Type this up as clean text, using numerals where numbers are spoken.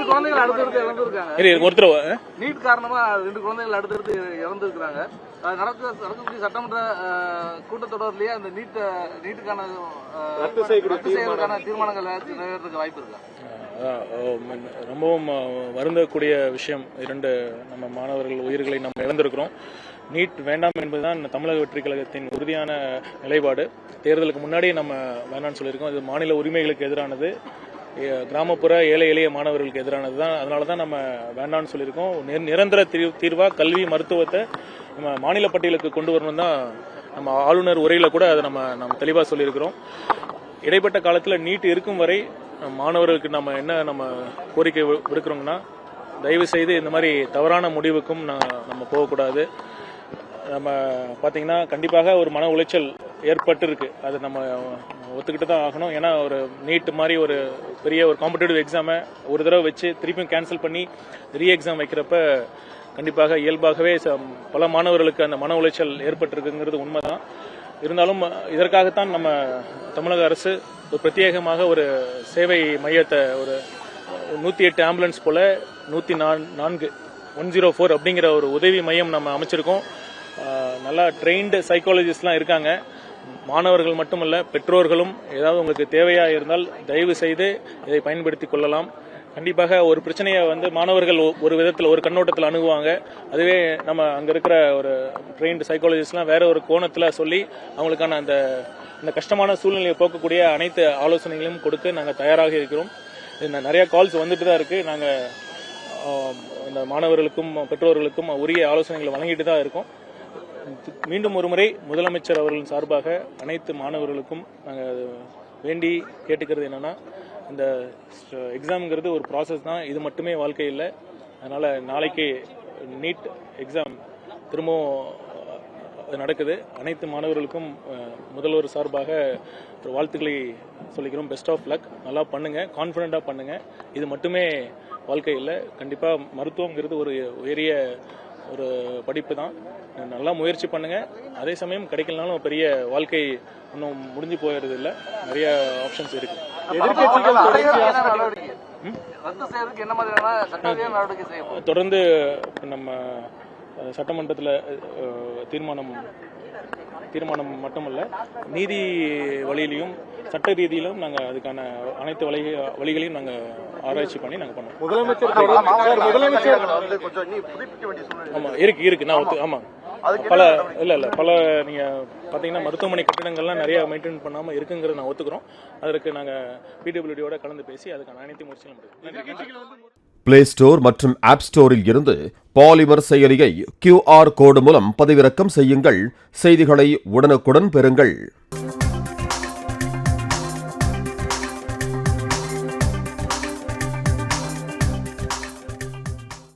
குழந்தைகள் அடுத்தடுத்து இறந்துருக்காங்க. ஒருத்தர் நீட் காரணமா 2 குழந்தைகள் அடுத்தடுத்து இறந்துருக்காங்க. நடக்கக்கூடிய சட்டமன்ற கூட்டத்தொடர்லயே அந்த நீட்டுக்கான ரத்து செய்வதற்கான தீர்மானங்கள் நிறைவேறதுக்கு வாய்ப்பு இருக்கா? ரொம்பவும் வருந்தக்கூடிய விஷயம். 2 நம்ம மாணவர்கள் உயிர்களை நம்ம இழந்திருக்கிறோம். நீட் வேண்டாம் என்பதுதான் தமிழக வெற்றி கழகத்தின் உறுதியான நிலைப்பாடு. தேர்தலுக்கு முன்னாடியே நம்ம வேணாம்னு சொல்லியிருக்கோம். இது மாநில உரிமைகளுக்கு எதிரானது, கிராமப்புற ஏழை எளிய மாணவர்களுக்கு எதிரானது தான். அதனால தான் நம்ம வேண்டாம்னு சொல்லியிருக்கோம். நிரந்தர தீர்வா கல்வி மருத்துவத்தை நம்ம மாநில பட்டியலுக்கு கொண்டு வரணும் தான் நம்ம ஆளுநர் உரையில கூட அதை நம்ம தெளிவாக சொல்லியிருக்கிறோம். இடைப்பட்ட காலத்தில் நீட் இருக்கும் வரை மாணவர்களுக்கு நம்ம கோரிக்கை விடுக்கிறோம்னா, தயவு செய்து இந்த மாதிரி தவறான முடிவுக்கும் நம்ம போகக்கூடாது. நம்ம பார்த்தீங்கன்னா கண்டிப்பாக ஒரு மன உளைச்சல் ஏற்பட்டு இருக்கு. அது நம்ம ஒத்துக்கிட்டு தான் ஆகணும். ஏன்னா ஒரு நீட் மாதிரி ஒரு பெரிய ஒரு காம்படிட்டிவ் எக்ஸாமை ஒரு தடவை வச்சு திருப்பியும் கேன்சல் பண்ணி ரீ எக்ஸாம் வைக்கிறப்ப கண்டிப்பாக இயல்பாகவே பல மாணவர்களுக்கு அந்த மன உளைச்சல் ஏற்பட்டிருக்குங்கிறது உண்மைதான். இருந்தாலும் இதற்காகத்தான் நம்ம தமிழக அரசு ஒரு பிரத்யேகமாக ஒரு சேவை மையத்தை, ஒரு 108 ஆம்புலன்ஸ் போல 104 104 அப்படிங்கிற ஒரு உதவி மையம் நம்ம அமைச்சிருக்கோம். நல்லா ட்ரெயின்டு சைக்காலஜிஸ்ட்லாம் இருக்காங்க. மாணவர்கள் மட்டுமல்ல, பெற்றோர்களும் ஏதாவது உங்களுக்கு தேவையா இருந்தால் தயவு செய்து இதை பயன்படுத்தி கொள்ளலாம். கண்டிப்பாக ஒரு பிரச்சனையை மாணவர்கள் ஒரு விதத்தில் ஒரு கண்ணோட்டத்தில் அணுகுவாங்க. அதுவே நம்ம அங்கே இருக்கிற ஒரு ட்ரெயின்டு சைக்காலஜிஸ்ட்லாம் வேற ஒரு கோணத்தில் சொல்லி அவங்களுக்கான அந்த கஷ்டமான சூழ்நிலையை போக்கக்கூடிய அனைத்து ஆலோசனைகளையும் கொடுக்க நாங்கள் தயாராக இருக்கிறோம். நிறைய கால்ஸ் வந்துட்டு தான் இருக்கு. நாங்கள் இந்த மாணவர்களுக்கும் பெற்றோர்களுக்கும் உரிய ஆலோசனைகளை வழங்கிட்டு தான் இருக்கோம். மீண்டும் ஒரு முறை முதலமைச்சர் அவர்களின் சார்பாக அனைத்து மாணவர்களுக்கும் நாங்கள் வேண்டி கேட்டுக்கிறது என்னன்னா, இந்த எக்ஸாம்ங்கிறது ஒரு ப்ராசஸ் தான். இது மட்டுமே வாழ்க்கை இல்லை. அதனால நாளைக்கு நீட் எக்ஸாம் திரும்பவும் நடக்குது. அனைத்து மாணவர்களுக்கும் முதல்வர் சார்பாக ஒரு வாழ்த்துக்களை சொல்லிக்கிறோம். Best of luck. நல்லா பண்ணுங்க, கான்ஃபிடண்டா பண்ணுங்க. இது மட்டுமே வாழ்க்கை இல்லை. கண்டிப்பா மருத்துவங்கிறது ஒரு உயரிய ஒரு படிப்பு தான். நல்லா முயற்சி பண்ணுங்க. அதே சமயம் கிடைக்கலனாலும் பெரிய வாழ்க்கை இன்னும் முடிஞ்சு போயிடுறது இல்லை. நிறைய ஆப்ஷன்ஸ் இருக்கு. தொடர்ந்து நம்ம சட்டமன்றத்தில் தீர்மானம் மட்டுமல்ல, நீதி வழியிலையும் சட்ட ரீதியிலும் நாங்கள் அதுக்கான அனைத்து வழிகளையும் நாங்கள் ஆராய்ச்சி பண்ணி நாங்கள் பண்ணுவோம். முதலமைச்சர் ஆமா இருக்கு நான் ஆமா பல நீங்க பாத்தீங்கன்னா மருத்துவமனை கட்டிடங்கள்லாம் நிறைய மெயின்டைன் பண்ணாம இருக்குங்கிறத நான் ஒத்துக்கிறோம். அதற்கு நாங்க பிடபிள்யூடியோட கலந்து பேசி அதுக்கான அனைத்து முயற்சிகளும் பிளே ஸ்டோர் மற்றும் ஆப் ஸ்டோரில் இருந்து பாலிமர் செயலியை QR கோடு மூலம் பதிவிறக்கம் செய்யுங்கள். செய்திகளை உடனுக்குடன் பெறுங்கள்.